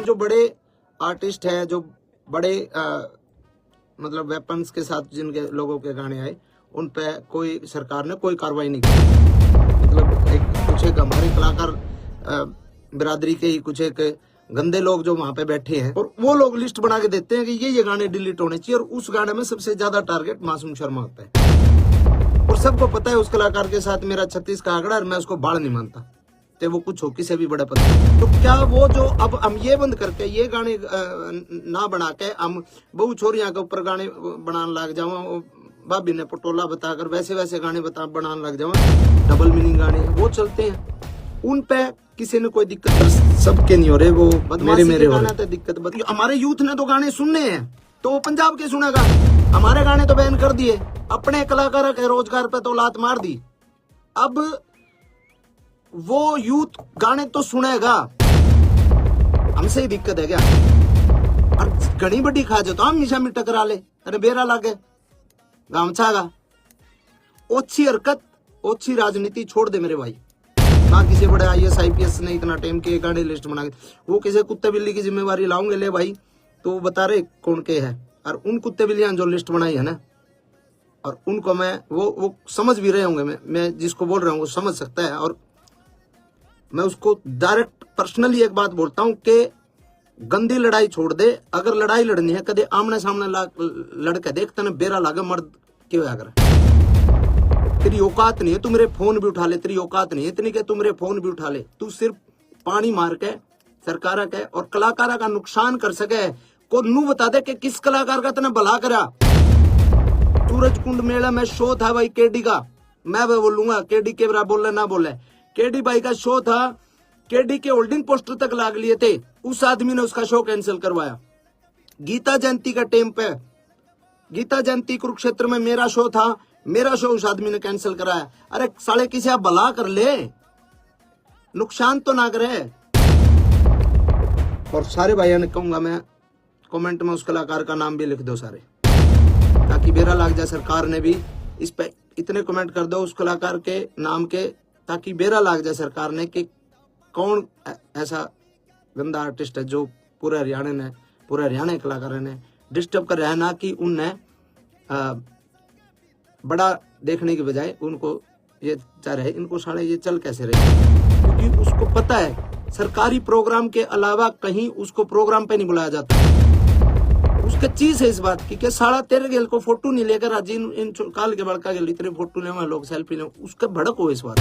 जो बड़े आर्टिस्ट है, जो बड़े मतलब वेपन्स के साथ जिनके लोगों के गाने आए, उन पे कोई सरकार ने कोई कार्रवाई नहीं की। मतलब कुछ एक हमारे कलाकार बिरादरी के ही कुछ एक गंदे लोग जो वहां पे बैठे हैं, और वो लोग लिस्ट बना के देते हैं कि ये गाने डिलीट होने चाहिए, और उस गाने में सबसे ज्यादा टारगेट मासूम शर्मा होता है। और सबको पता है उस कलाकार के साथ मेरा 36 का आंकड़ा, और मैं उसको बाढ़ नहीं मानता, तो वो कुछ हो किसी भी बड़ा पता है। तो क्या वो जो अब हम ये बंद करके ये गाने ना बना के हम बहु छोरियां के ऊपर गाने बनाने लग जाओ, भाभी ने पटोला बताकर वैसे वैसे गाने बनाने लग जाओ, डबल मीनिंग गाने वो चलते हैं, उन पे किसी ने कोई दिक्कत सबके नहीं हो रहे, वो मेरे गाना तो दिक्कत हमारे यूथ ने तो गाने सुनने हैं, तो वो पंजाब के सुनेगा। हमारे गाने तो बैन कर दिए, अपने कलाकारों के रोजगार पे तो लात मार दी। अब वो यूथ गाने तो सुनेगा, हमसे ही दिक्कत है क्या? और घनी बड़ी खा जो तो हम निशा में टकरा ले, अरे बेरा लागे गामछा गा। ओछी हरकत, ओछी राजनीति छोड़ दे मेरे भाई। ना किसी बड़े IAS IPS ने इतना टाइम के गाने लिस्ट बना के, वो किसी कुत्ते बिल्ली की जिम्मेवारी लाऊंगे ले भाई, तो वो बता रहे कौन के है। और उन कुत्ते बिल्लियां जो लिस्ट बनाई है ना, और उनको मैं वो समझ भी रहे होंगे, मैं जिसको बोल रहा हूँ वो समझ सकता है। और मैं उसको डायरेक्ट पर्सनली एक बात बोलता हूँ कि गंदी लड़ाई छोड़ दे। अगर लड़ाई लड़नी है, कदे आमने सामने लड़के देख, तने बेरा लागे मर्द क्यों अगर तेरी औकात नहीं है, तू मेरे फोन भी उठा ले, तेरी औकात नहीं है इतनी कि तू मेरे फोन भी उठा ले, तू सिर्फ पानी मार के सरकार के और कलाकारा का नुकसान कर सके, को नू बता दे कि किस कलाकार का तने भला करा। सूरज कुंड मेला में शो था भाई केडी का, मैं बोलूंगा केडी के बराबर बोले ना बोले, केडी भाई का शो था, केडी के होल्डिंग पोस्टर तक लाग लिए थे, उस आदमी ने उसका शो कैंसिल करवाया। गीता जयंती का टाइम पे, गीता जयंती कुरुक्षेत्र में मेरा शो था, मेरा शो उस आदमी ने कैंसिल कराया। अरे साले किसी आप भला कर ले, नुकसान तो ना करे। और सारे भाइयों ने कहूंगा मैं, कमेंट में उस कलाकार का नाम भी लिख दो सारे, ताकि बेरा लाग जाए। सरकार ने भी इस पे इतने कमेंट कर दो उस कलाकार के नाम के, ताकि बेरा लाग जाए सरकार ने कि कौन ऐसा गंदा आर्टिस्ट है जो पूरे हरियाणा के कलाकारों ने डिस्टर्ब कर रहा है। ना कि उनने बड़ा देखने के बजाय उनको ये चाह रहे इनको साले ये चल कैसे रहे, क्योंकि उसको पता है सरकारी प्रोग्राम के अलावा कहीं उसको प्रोग्राम पे नहीं बुलाया जाता। उसका चीज है इस बात की कि साला तेरे गेल को फोटो नहीं लेकर आज इन काल के बड़का गेल इतने फोटो ले लोग सेल्फी ले, उसका भड़क हो इस बात।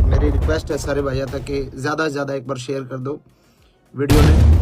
मेरी रिक्वेस्ट है सारे भैया तक कि ज्यादा से ज्यादा एक बार शेयर कर दो वीडियो ने।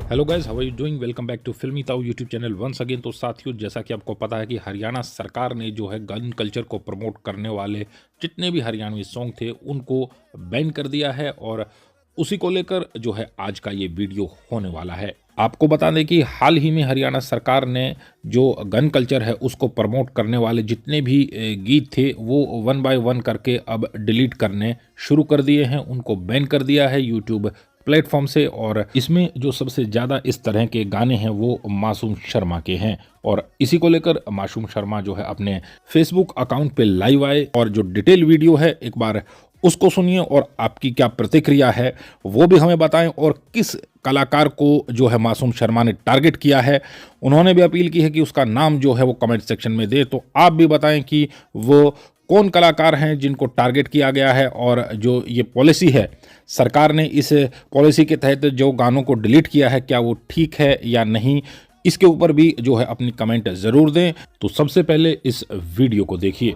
Hello guys, how are you doing? Welcome back to Filmi Tau YouTube channel once again. तो साथियों, जैसा कि आपको पता है कि हरियाणा सरकार ने जो है गन कल्चर को प्रमोट करने वाले जितने भी हरियाणवी सॉन्ग थे उनको बैन कर दिया है, और उसी को लेकर जो है आज का ये वीडियो होने वाला है। आपको बता दें कि हाल ही में हरियाणा सरकार ने जो गन कल्चर है उसको प्रमोट करने वाले जितने भी गीत थे वो 1 बाय 1 करके अब डिलीट करने शुरू कर दिए हैं, उनको बैन कर दिया है यूट्यूब प्लेटफॉर्म से। और इसमें जो सबसे ज़्यादा इस तरह के गाने हैं वो मासूम शर्मा के हैं, और इसी को लेकर मासूम शर्मा जो है अपने फेसबुक अकाउंट पे लाइव आए, और जो डिटेल वीडियो है एक बार उसको सुनिए, और आपकी क्या प्रतिक्रिया है वो भी हमें बताएं, और किस कलाकार को जो है मासूम शर्मा ने टारगेट किया है। उन्होंने भी अपील की है कि उसका नाम जो है वो कमेंट सेक्शन में दे, तो आप भी बताएं कि वो कौन कलाकार हैं जिनको टारगेट किया गया है, और जो ये पॉलिसी है सरकार ने इस पॉलिसी के तहत जो गानों को डिलीट किया है क्या वो ठीक है या नहीं, इसके ऊपर भी जो है अपनी कमेंट ज़रूर दें। तो सबसे पहले इस वीडियो को देखिए।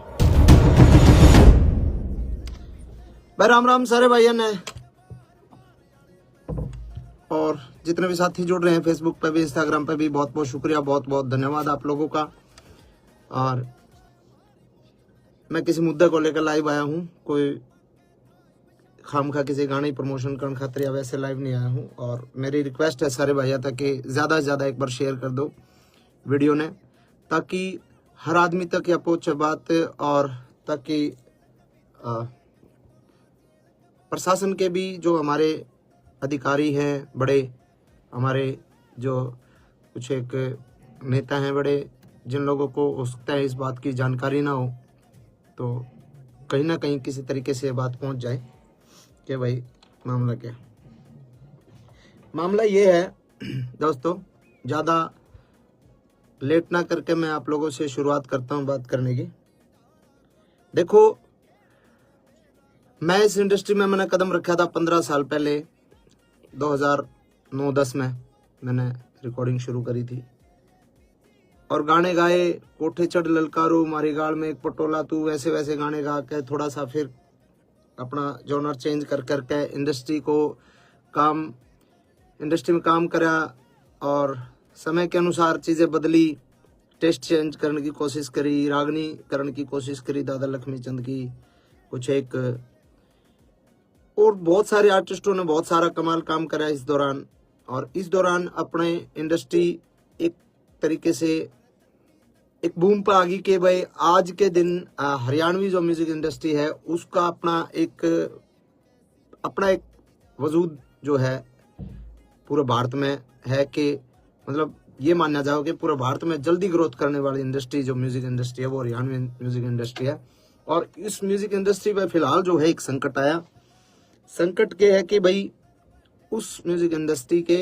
राम राम सारे भाइयों ने, और जितने भी साथी जुड़ रहे हैं फेसबुक पे भी इंस्टाग्राम पे भी, बहुत बहुत शुक्रिया, बहुत बहुत धन्यवाद आप लोगों का। और मैं किसी मुद्दे को लेकर लाइव आया हूँ, कोई खामखा किसी गाने प्रमोशन करने खातिर या वैसे लाइव नहीं आया हूँ। और मेरी रिक्वेस्ट है सारे भैया तक कि ज़्यादा से ज़्यादा एक बार शेयर कर दो वीडियो ने, ताकि हर आदमी तक या पहुँचे बात, और ताकि प्रशासन के भी जो हमारे अधिकारी हैं, बड़े हमारे जो कुछ एक नेता हैं बड़े, जिन लोगों को हो सकता है इस बात की जानकारी ना हो, तो कहीं ना कहीं किसी तरीके से बात पहुंच जाए कि भाई मामला क्या। मामला ये है दोस्तों, ज़्यादा लेट ना करके मैं आप लोगों से शुरुआत करता हूँ बात करने की। देखो, मैं इस इंडस्ट्री में मैंने कदम रखा था 15 साल पहले, 2009-10 में मैंने रिकॉर्डिंग शुरू करी थी और गाने गाए, कोठे चढ़ ललकारू, मारी गाल में एक पटोला तू, वैसे वैसे गाने गा के थोड़ा सा फिर अपना जॉनर चेंज कर करके इंडस्ट्री में काम करा और समय के अनुसार चीज़ें बदली, टेस्ट चेंज करने की कोशिश करी, रागनी करने की कोशिश करी दादा लक्ष्मी चंद की, कुछ एक और बहुत सारे आर्टिस्टों ने बहुत सारा कमाल काम करा इस दौरान। और इस दौरान अपने इंडस्ट्री एक तरीके से एक बूम पर आ गई कि भाई आज के दिन हरियाणवी जो म्यूजिक इंडस्ट्री है उसका अपना एक वजूद जो है पूरे भारत में है, कि मतलब ये माना जाओ कि पूरे भारत में जल्दी ग्रोथ करने वाली इंडस्ट्री जो म्यूजिक इंडस्ट्री है वो हरियाणवी म्यूजिक इंडस्ट्री है। और इस म्यूजिक इंडस्ट्री में फिलहाल जो है एक संकट आया। संकट के है कि भाई उस म्यूजिक इंडस्ट्री के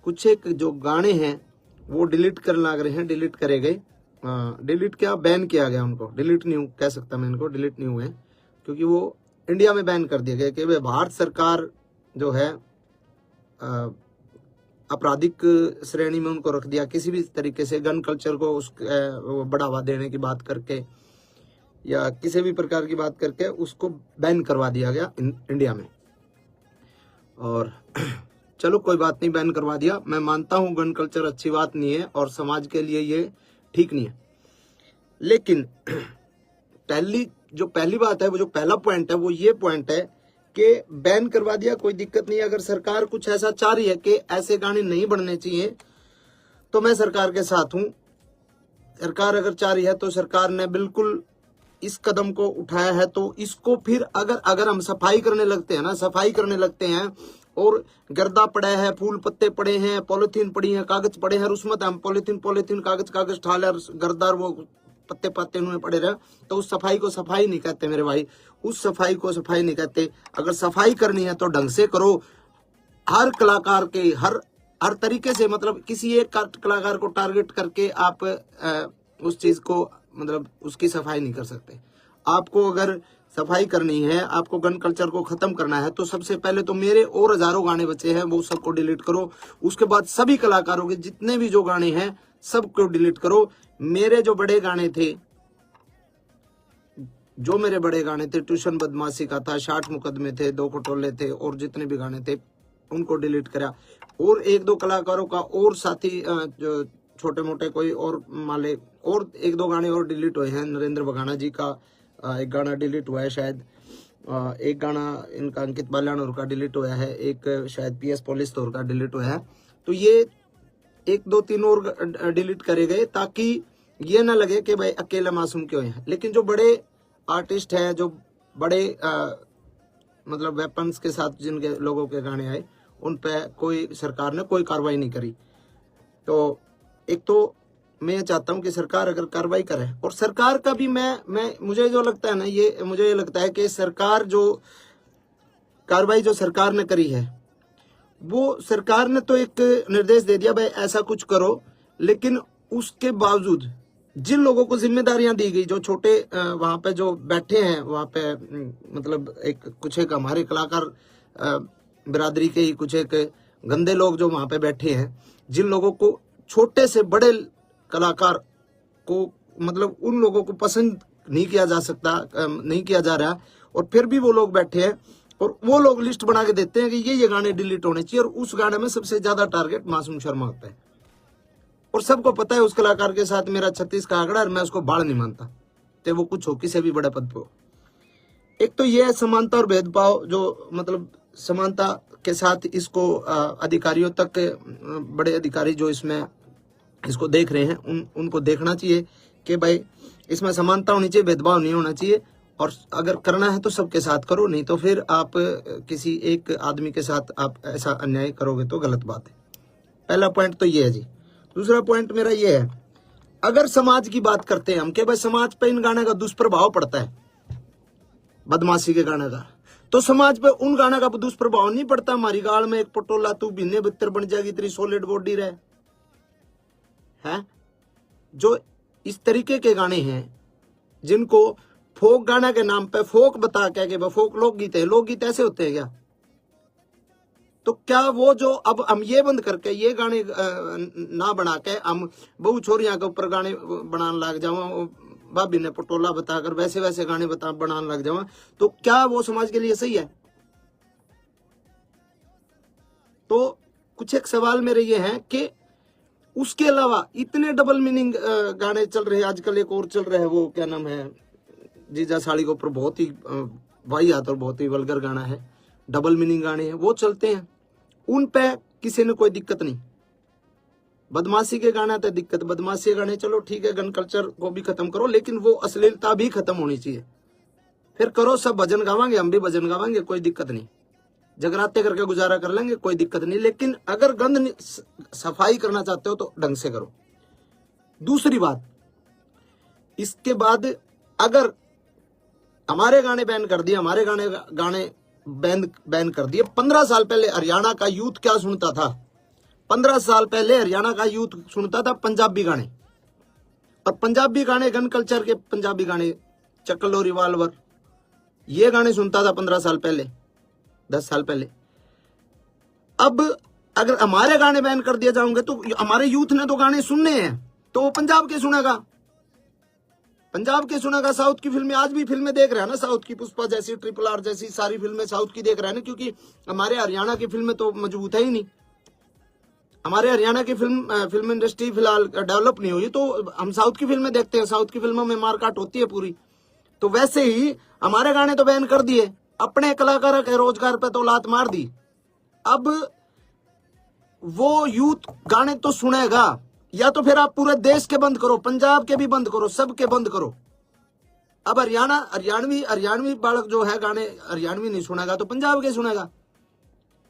कुछ एक जो गाने हैं वो डिलीट करने लग रहे हैं, डिलीट करे गए, डिलीट क्या, बैन किया गया उनको, डिलीट नहीं कह सकता मैं इनको, डिलीट नहीं हुए क्योंकि वो इंडिया में बैन कर दिया गया कि भाई भारत सरकार जो है आपराधिक श्रेणी में उनको रख दिया, किसी भी तरीके से गन कल्चर को बढ़ावा देने की बात करके या किसी भी प्रकार की बात करके उसको बैन करवा दिया गया इंडिया में। और चलो कोई बात नहीं, बैन करवा दिया, मैं मानता हूँ गन कल्चर अच्छी बात नहीं है और समाज के लिए ये ठीक नहीं है। लेकिन पहली बात है, वो जो पहला पॉइंट है वो ये पॉइंट है कि बैन करवा दिया, कोई दिक्कत नहीं है। अगर सरकार कुछ ऐसा चाह रही है कि ऐसे गाने नहीं बनने चाहिए तो मैं सरकार के साथ हूं। सरकार अगर चाह रही है तो सरकार ने बिल्कुल इस कदम को उठाया है, तो इसको फिर अगर हम सफाई करने लगते हैं और गर्दा पड़ा है, फूल पत्ते पड़े हैं, पॉलिथीन पड़ी है, कागज पड़े हैं, उसमें हम पॉलिथीन कागज ठाले और गर्दार वो पत्ते उन्हें पड़े रहे, तो उस सफाई को सफाई नहीं कहते मेरे भाई, उस सफाई को सफाई नहीं कहते। अगर सफाई करनी है तो ढंग से करो, हर कलाकार के हर तरीके से, मतलब किसी एक कलाकार को टारगेट करके आप उस चीज को मतलब उसकी सफाई नहीं कर सकते। आपको अगर सफाई करनी है, आपको गन कल्चर को खत्म करना है, तो सबसे पहले तो मेरे और हजारों गाने बचे हैं वो सबको डिलीट करो। उसके बाद सभी कलाकारों के जितने भी जो गाने हैं सबको डिलीट करो। मेरे बड़े गाने थे, ट्यूशन बदमाशी का था, 60 मुकदमे थे, 2 खटोले थे और जितने भी गाने थे उनको डिलीट करा। और 1-2 कलाकारों का और साथी जो छोटे मोटे कोई और माले और 1-2 गाने और डिलीट हुए हैं। नरेंद्र बघाना जी का एक गाना डिलीट हुआ है शायद, एक गाना इनका अंकित बाल्यानोर का डिलीट हुआ है, एक शायद PS पुलिस तौर का डिलीट हुआ है। तो ये 1-2-3 और डिलीट करे गए ताकि ये ना लगे कि भाई अकेले मासूम क्यों है। लेकिन जो बड़े आर्टिस्ट हैं, जो बड़े मतलब वेपन्स के साथ जिनके लोगों के गाने आए, उन पे कोई सरकार ने कोई कार्रवाई नहीं करी। तो एक तो मैं चाहता हूं कि सरकार अगर कार्रवाई करे, और सरकार का भी मुझे जो लगता है ना, मुझे ये लगता है कि सरकार जो कार्रवाई जो सरकार ने करी है, वो सरकार ने तो एक निर्देश दे दिया भाई ऐसा कुछ करो, लेकिन उसके बावजूद जिन लोगों को जिम्मेदारियां दी गई, जो छोटे वहां पे जो बैठे हैं वहां पे, मतलब कुछ एक हमारे कलाकार बिरादरी के ही कुछ एक गंदे लोग जो वहां पे बैठे हैं, जिन लोगों को छोटे से बड़े कलाकार को मतलब उन लोगों को पसंद नहीं किया जा रहा, और फिर भी वो लोग बैठे हैं और वो लोग लिस्ट बना के देते हैं कि ये गाने डिलीट होने चाहिए, और उस गाने में सबसे ज्यादा टारगेट मासूम शर्मा होता है। और सबको पता है उस कलाकार के साथ मेरा 36 का आंकड़ा, और मैं उसको बाढ़ नहीं मानता, चाहे वो कुछ हो, किसी भी बड़े पद पे हो। एक तो ये समानता और भेदभाव, जो मतलब समानता के साथ इसको अधिकारियों तक, बड़े अधिकारी जो इसको देख रहे हैं उनको देखना चाहिए कि भाई इसमें समानता होनी चाहिए, भेदभाव नहीं होना चाहिए, और अगर करना है तो सबके साथ करो, नहीं तो फिर आप किसी एक आदमी के साथ आप ऐसा अन्याय करोगे तो गलत बात है। पहला पॉइंट तो ये है जी। दूसरा पॉइंट मेरा ये है, अगर समाज की बात करते हैं हम कि भाई समाज पे इन गाने का दुष्प्रभाव पड़ता है, बदमाशी के गाने का, तो समाज पे उन गाना का दुष्प्रभाव नहीं पड़ता। हमारी गाल में एक पटोला, तू बिन्ने बितर बन जाएगी, तेरी सॉलिड बॉडी रहे है। जो इस तरीके के गाने हैं जिनको फोक गाना के नाम पे फोक बता के फोक लोकगीत है, लोकगीत ऐसे होते हैं क्या? तो क्या वो जो अब हम ये बंद करके ये गाने ना बना के हम बहु छोरियां के ऊपर गाने बनाने लग जाओ, भाभी ने पटोला बताकर वैसे वैसे गाने बनाने लग जाओ, तो क्या वो समाज के लिए सही है? तो कुछ एक सवाल मेरे ये हैं कि उसके अलावा इतने डबल मीनिंग गाने चल रहे हैं आजकल। एक और चल रहा है, वो क्या नाम है, जीजा साड़ी के ऊपर बहुत ही वाहियात और बहुत ही वल्गर गाना है, डबल मीनिंग गाने हैं, वो चलते हैं। उन पे किसी ने कोई दिक्कत नहीं। बदमाशी के गाना तो दिक्कत, बदमाशी के गाने चलो ठीक है, गन कल्चर को भी खत्म करो, लेकिन वो अश्लीलता भी खत्म होनी चाहिए। फिर करो, सब भजन गावांगे, हम भी भजन गावांगे, कोई दिक्कत नहीं, जगराते करके गुजारा कर लेंगे, कोई दिक्कत नहीं। लेकिन अगर गंद सफाई करना चाहते हो तो ढंग से करो। दूसरी बात, इसके बाद अगर हमारे गाने बैन कर दिए, हमारे गाने बैन कर दिए। 15 साल पहले हरियाणा का यूथ क्या सुनता था? 15 साल पहले हरियाणा का यूथ सुनता था पंजाबी गाने, और पंजाबी गाने गन कल्चर के पंजाबी गाने, चक्लो रिवाल्वर, ये गाने सुनता था 15 साल पहले, 10 साल पहले। अब अगर हमारे गाने बैन कर दिए जाएंगे तो हमारे यूथ ने तो गाने सुनने हैं, तो वो पंजाब के सुनेगा, पंजाब के सुनेगा। साउथ की फिल्में, आज भी फिल्में देख रहे हैं ना, साउथ की पुष्पा जैसी, ट्रिपल आर जैसी सारी फिल्में साउथ की देख रहे हैं ना, क्योंकि हमारे हरियाणा की फिल्में तो मजबूत है ही नहीं। हमारे हरियाणा की फिल्म इंडस्ट्री फिलहाल डेवलप नहीं हुई, तो हम साउथ की फिल्में देखते हैं, साउथ की फिल्मों में मारकाट होती है पूरी। तो वैसे ही हमारे गाने तो बैन कर दिए, अपने कलाकारों के रोजगार पे तो लात मार दी। अब वो यूथ गाने तो सुनेगा, या तो फिर आप पूरे देश के बंद करो, पंजाब के भी बंद करो, सबके बंद करो। अब हरियाणवी बालक जो है गाने हरियाणवी नहीं सुनेगा तो पंजाब के सुनेगा,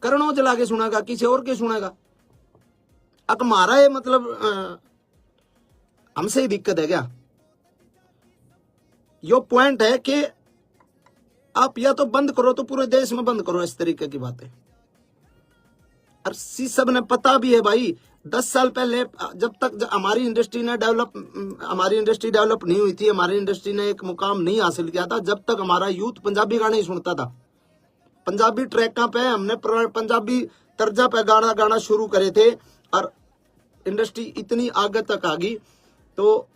करण औजला के सुनेगा, किसी और के सुनेगा। अब हमारा ये मतलब हमसे ही दिक्कत है क्या? यो पॉइंट है कि आप या तो बंद करो तो पूरे देश में बंद करो, इस तरीके की बातें। और सब ने पता भी है भाई, 10 साल पहले जब तक हमारी इंडस्ट्री डेवलप नहीं हुई थी, हमारी इंडस्ट्री ने एक मुकाम नहीं हासिल किया था, जब तक हमारा यूथ पंजाबी गाने ही सुनता था। पंजाबी ट्रैकों पे हमने पंजाबी तर्जा पे गाना शुरू करे थे, और इंडस्ट्री इतनी आगे तक आ गई। तो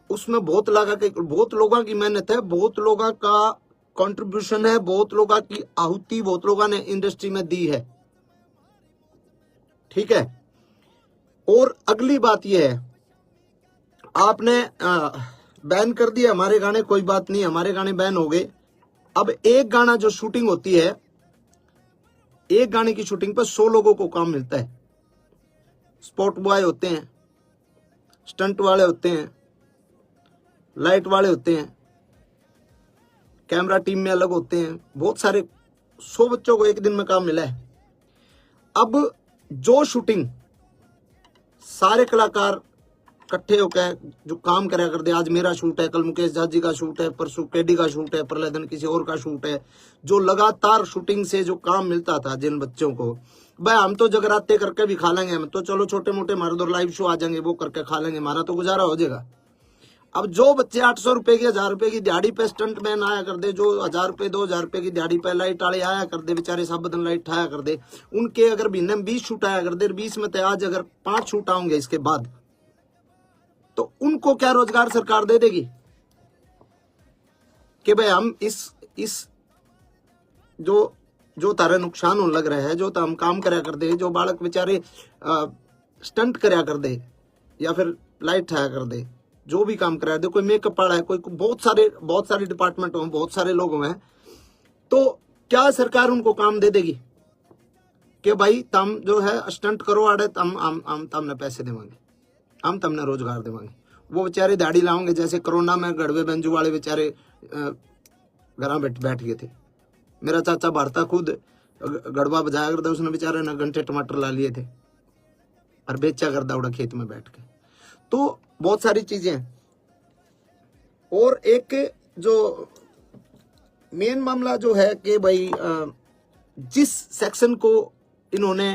उसमें बहुत लोगों की मेहनत है, बहुत लोगों का कंट्रीब्यूशन है, बहुत लोगों की आहुति बहुत लोगों ने इंडस्ट्री में दी है, ठीक है। और अगली बात यह है, आपने बैन कर दिया हमारे गाने, कोई बात नहीं, हमारे गाने बैन हो गए। अब एक गाना जो शूटिंग होती है, एक गाने की शूटिंग पर 100 लोगों को काम मिलता है। स्पॉट बॉय होते हैं, स्टंट वाले होते हैं, लाइट वाले होते हैं, कैमरा टीम में अलग होते हैं, बहुत सारे 100 बच्चों को एक दिन में काम मिला है। अब जो शूटिंग सारे कलाकार इकट्ठे होकर जो काम करा करते, आज मेरा शूट है, कल मुकेश झा जी का शूट है, परसों केडी का शूट है, परले दिन किसी और का शूट है, जो लगातार शूटिंग से जो काम मिलता था जिन बच्चों को, भाई हम तो जगराते करके भी खा लेंगे, हम तो चलो छोटे मोटे हमारे दो लाइव शो आ जाएंगे, वो करके खा लेंगे, हमारा तो गुजारा हो जाएगा। अब जो बच्चे 800 रुपए की 1000 रुपए की दिहाड़ी पे स्टंट मैन आया कर दे, जो 1000 रुपए 2000 रुपए की दिहाड़ी पे लाइट वाले आया कर दे, बेचारे सब दिन लाइट ठाया कर दे, उनके अगर महीने में 20 शूट आया कर दे, 20 में तो आज अगर 5 शूट आएंगे इसके बाद, तो उनको क्या रोजगार सरकार दे देगी कि भाई हम इस जो तारे नुकसान होने लग रहा है, जो हम काम करया कर दे, जो बालक बेचारे स्टंट करया कर दे या फिर लाइट ठाया कर दे, जो भी काम करा दे, कोई मेकअप वाला है, कोई बहुत सारे डिपार्टमेंट हों, बहुत सारे लोग हैं, तो क्या सरकार उनको काम दे देगी कि भाई तुम जो है स्टंट करो आड़े, हम तुमने पैसे देवांगे, हम तुमने रोजगार देवांगे। वो बेचारे दाढ़ी लाओगे, जैसे कोरोना में गढ़वे बेंजू वाले बेचारे घर बैठ गए थे। मेरा चाचा भारता खुद गढ़वा बजाया करता, उसने बेचारे ने घंटे टमाटर ला लिए थे और बेचा कर दौड़ा खेत में बैठ के। तो बहुत सारी चीजें हैं। और एक जो मेन मामला जो है कि भाई जिस सेक्शन को इन्होंने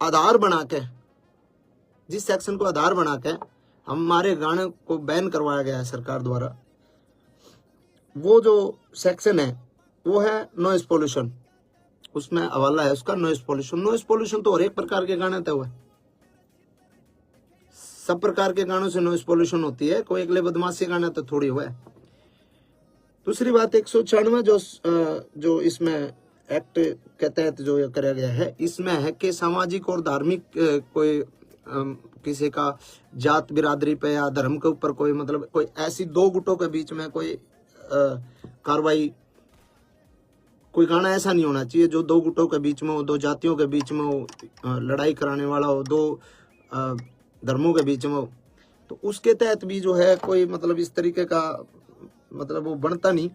आधार बना के, जिस सेक्शन को आधार बना के हमारे गाने को बैन करवाया गया है सरकार द्वारा, वो जो सेक्शन है वो है नॉइज पोल्यूशन। उसमें हवाला है उसका नॉइज पोल्यूशन। नॉइज पोल्यूशन तो हर एक प्रकार के गाने तय हुए, सब प्रकार के गानों से नॉइज पोल्यूशन होती है, कोई अगले बदमाशी गाना तो थोड़ी हुआ है। दूसरी बात 196 जो इसमें एक्ट के तहत जो कराया गया है, इसमें है कि सामाजिक और धार्मिक कोई किसी का जात बिरादरी पे या धर्म के ऊपर कोई मतलब कोई ऐसी दो गुटों के बीच में कोई कार्रवाई, कोई गाना ऐसा नहीं होना चाहिए जो दो गुटों के बीच में हो, दो जातियों के बीच में हो, लड़ाई कराने वाला हो, दो धर्मों के बीच में हो। तो उसके तहत भी जो है कोई मतलब इस तरीके का मतलब वो बनता नहीं।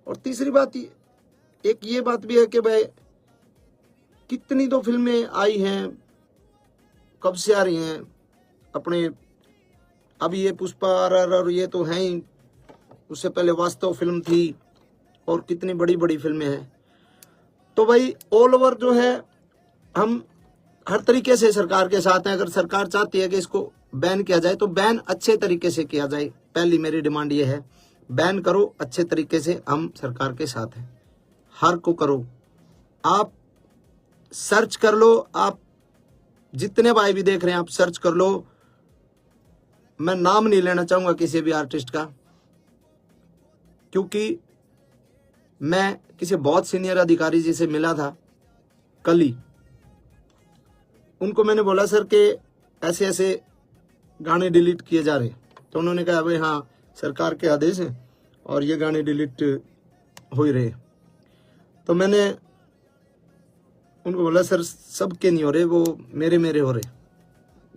और तीसरी बात एक ये बात भी है कि भाई कितनी तो फिल्में आई हैं, कब से आ रही हैं अपने, अब ये पुष्पा RRR ये तो है ही, उससे पहले वास्तव फिल्म थी और कितनी बड़ी बड़ी फिल्में हैं। तो भाई ऑल ओवर जो है हम हर तरीके से सरकार के साथ हैं। अगर सरकार चाहती है कि इसको बैन किया जाए तो बैन अच्छे तरीके से किया जाए। पहली मेरी डिमांड ये है, बैन करो अच्छे तरीके से, हम सरकार के साथ हैं। हर को करो, आप सर्च कर लो, आप जितने भाई भी देख रहे हैं आप सर्च कर लो। मैं नाम नहीं लेना चाहूंगा किसी भी आर्टिस्ट का, क्योंकि मैं किसी बहुत सीनियर अधिकारी जी से मिला था कल ही। उनको मैंने बोला सर कि ऐसे ऐसे गाने डिलीट किए जा रहे, तो उन्होंने कहा भाई हाँ सरकार के आदेश हैं और ये गाने डिलीट हो ही रहे। तो मैंने उनको बोला सर सबके नहीं हो रहे, वो मेरे हो रहे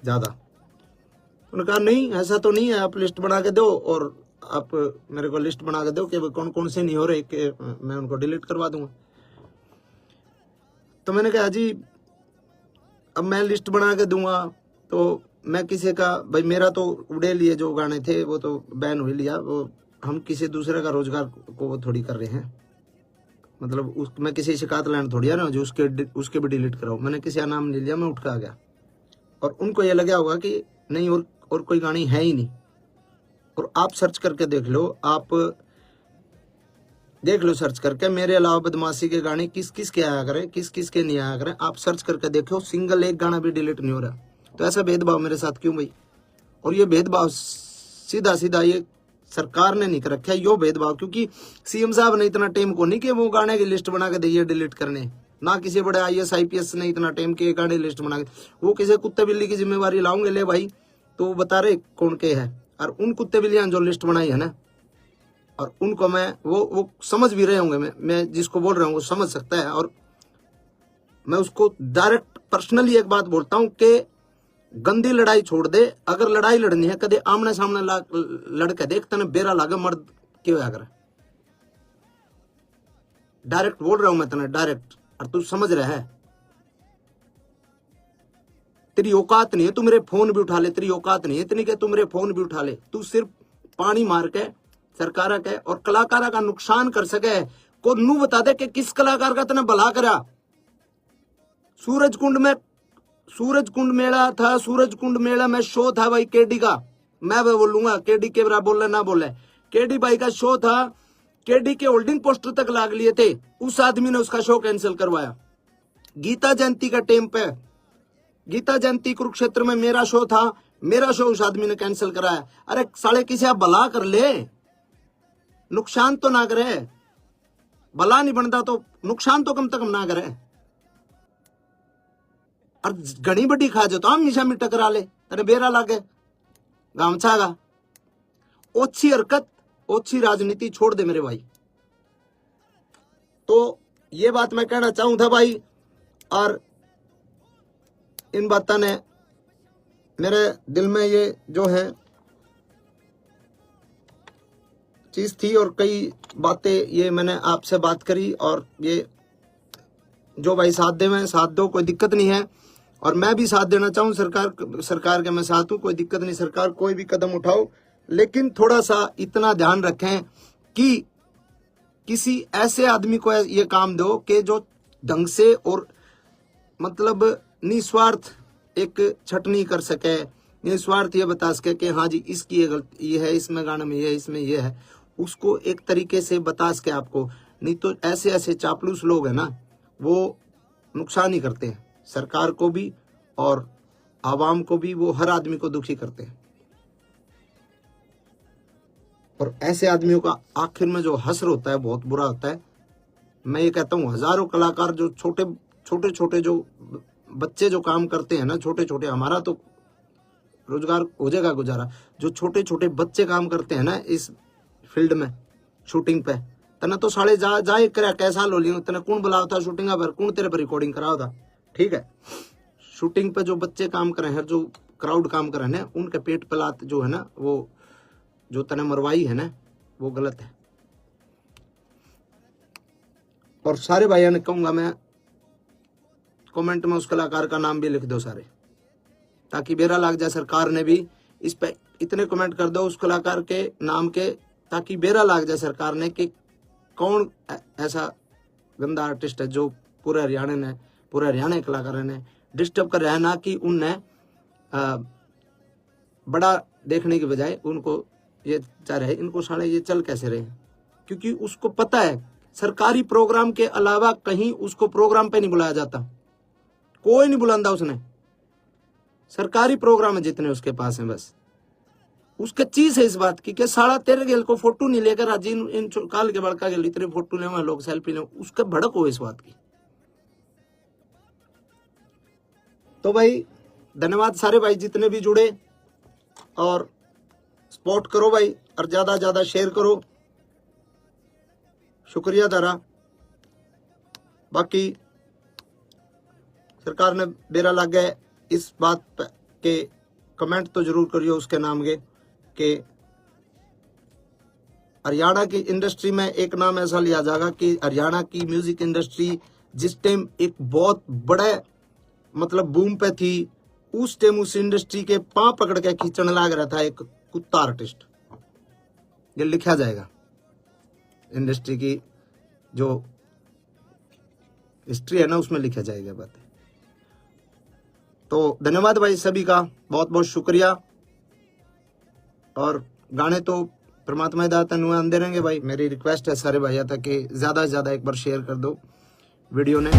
ज़्यादा। उन्होंने कहा नहीं ऐसा तो नहीं है, आप लिस्ट बना के दो और आप मेरे को लिस्ट बना के दो कि कौन कौन से नहीं हो रहे, कि मैं उनको डिलीट करवा दूंगा। तो मैंने कहा जी अब मैं लिस्ट बना के दूंगा तो मैं किसी का भाई, मेरा तो उड़े लिए जो गाने थे वो तो बैन हो लिया, वो हम किसी दूसरे का रोजगार को वो थोड़ी कर रहे हैं। मतलब मैं किसी शिकायत लाइन थोड़ी आ रहा हूँ जो उसके भी डिलीट कराओ। मैंने किसी का नाम नहीं लिया, मैं उठ के आ गया। और उनको ये लगा होगा कि नहीं और कोई गाने है ही नहीं। और आप सर्च करके देख लो, आप देख लो सर्च करके, मेरे अलावा बदमाशी के गाने किस किस के आया करें, किस किस के नहीं आया करें, आप सर्च करके देखो, सिंगल एक गाना भी डिलीट नहीं हो रहा। तो ऐसा भेदभाव मेरे साथ क्यों भाई? और ये भेदभाव सीधा सीधा ये सरकार ने नहीं कर रखा है, यो भेदभाव, क्योंकि सीएम साहब ने इतना टाइम को नहीं कि वो गाने की लिस्ट बना के दिए डिलीट करने, ना किसी बड़े IAS IPS ने इतना टाइम के गाने लिस्ट बना के, वो किसी कुत्ते बिल्ली की जिम्मेवारी लाऊंगे ले भाई, तो वो बता रहे कौन के है। और उन कुत्ते बिल्लियां जो लिस्ट बनाई है ना, और उनको मैं वो समझ भी रहे होंगे, मैं जिसको बोल रहा हूँ वो समझ सकता है। और मैं उसको डायरेक्ट पर्सनली एक बात बोलता हूँ कि गंदी लड़ाई छोड़ दे, अगर लड़ाई लड़नी है कदे आमने सामने लड़के देख, तने बेरा लागे मर्द क्यों अगर, डायरेक्ट बोल रहा हूं मैं तने डायरेक्ट, और तू समझ रहा है। तेरी औकात नहीं है तू मेरे फोन भी उठा ले, तेरी औकात नहीं है इतनी कि तू मेरे फोन भी उठा ले। तू सिर्फ पानी मार के सरकार के और कलाकारा का नुकसान कर सके को नू बता दे कि किस कलाकार का तने भला करा। सूरज कुंड मेला था, सूरज कुंड मेला में शो था भाई केडी का, मैं बोलूंगा केडी के बराबर बोले ना बोले, केडी भाई का शो था, केडी के होल्डिंग पोस्टर तक लाग लिए थे, उस आदमी ने उसका शो कैंसिल करवाया। गीता जयंती का टाइम पे, गीता जयंती कुरुक्षेत्र में मेरा शो था, मेरा शो उस आदमी ने कैंसिल कराया। अरे साले किसी आप भला कर ले, नुकसान तो ना करे, भला नहीं बनता तो नुकसान तो कम से कम ना करे। और घनी बड़ी खा जो तो हम निशा में टकरा ले, तेरे बेरा लागे गामछागा। ओछी हरकत, ओछी राजनीति छोड़ दे मेरे भाई। तो ये बात मैं कहना चाहूं था भाई, और इन बातों ने मेरे दिल में ये जो है चीज थी, और कई बातें ये मैंने आपसे बात करी, और ये जो भाई साथ दे में साथ दो, कोई दिक्कत नहीं है। और मैं भी साथ देना चाहूँ सरकार के मैं साथ हूँ, कोई दिक्कत नहीं, सरकार कोई भी कदम उठाओ, लेकिन थोड़ा सा इतना ध्यान रखें कि किसी ऐसे आदमी को ये काम दो कि जो ढंग से और मतलब निस्वार्थ एक छटनी कर सके, निस्वार्थ ये बता सके कि हाँ जी इसकी ये गलती ये है, इसमें गाने में ये है, इसमें ये है, उसको एक तरीके से बता सके आपको। नहीं तो ऐसे ऐसे चापलूस लोग हैं ना, वो नुकसान ही करते हैं सरकार को भी और आवाम को भी, वो हर आदमी को दुखी करते हैं। और ऐसे आदमियों का आखिर में जो हश्र होता है बहुत बुरा होता है। मैं ये कहता हूँ हजारों कलाकार जो छोटे छोटे जो बच्चे जो काम करते हैं ना, छोटे छोटे, हमारा तो रोजगार हो जाएगा गुजारा, जो छोटे छोटे बच्चे काम करते हैं ना इस फील्ड में शूटिंग पे, तना तो साले जा कर कैसा लो लियो, तना कौन बुलाओ था शूटिंग पर, कौन तेरे पर रिकॉर्डिंग कराओ था। ठीक है, शूटिंग पे जो बच्चे काम कर रहे हैं, जो क्राउड काम कर रहे हैं, उनके पेट पलात जो है ना, वो जो तने मरवाई है ना, वो गलत है। और सारे भाइयों ने कहूंगा मैं, कमेंट में उस कलाकार का नाम भी लिख दो सारे, ताकि बेरा लग जाए सरकार ने भी इस पे इतने कमेंट कर दो उस कलाकार के नाम के, ताकि बेरा लग जाए सरकार ने कि कौन ऐसा गंदा आर्टिस्ट है जो पूरे हरियाणा के कलाकारों ने डिस्टर्ब कर रहा है, ना कि उनने बड़ा देखने की बजाय उनको ये चाह रहे, इनको साले ये चल कैसे रहे, क्योंकि उसको पता है सरकारी प्रोग्राम के अलावा कहीं उसको प्रोग्राम पे नहीं बुलाया जाता, कोई नहीं बुलांदा उसने, सरकारी प्रोग्राम है जितने उसके पास हैं, बस उसका चीज है इस बात की कि साला तेरे गेल को फोटो नहीं लेकर आज इन काल के बड़का गेल इतने फोटो ले लोग सेल्फी ले, उसका भड़क हो इस बात की। तो भाई धन्यवाद सारे भाई जितने भी जुड़े, और सपोर्ट करो भाई, और ज्यादा ज्यादा शेयर करो, शुक्रिया तारा। बाकी सरकार ने बेरा लग गए इस बात के कमेंट तो जरूर करियो उसके नाम के, कि हरियाणा की इंडस्ट्री में एक नाम ऐसा लिया जाएगा कि हरियाणा की म्यूजिक इंडस्ट्री जिस टाइम एक बहुत बड़े मतलब बूम पे थी, उस टाइम उस इंडस्ट्री के पांव पकड़ के खींचने लग रहा था एक कुत्ता आर्टिस्ट। ये लिखा जाएगा इंडस्ट्री की जो हिस्ट्री है ना, उसमें लिखा जाएगा बात। तो धन्यवाद भाई सभी का, बहुत बहुत शुक्रिया। और गाने तो परमात्मा दाता नुआ आंदे रहेंगे भाई। मेरी रिक्वेस्ट है सारे भाइयों तक कि ज्यादा से ज्यादा एक बार शेयर कर दो वीडियो ने।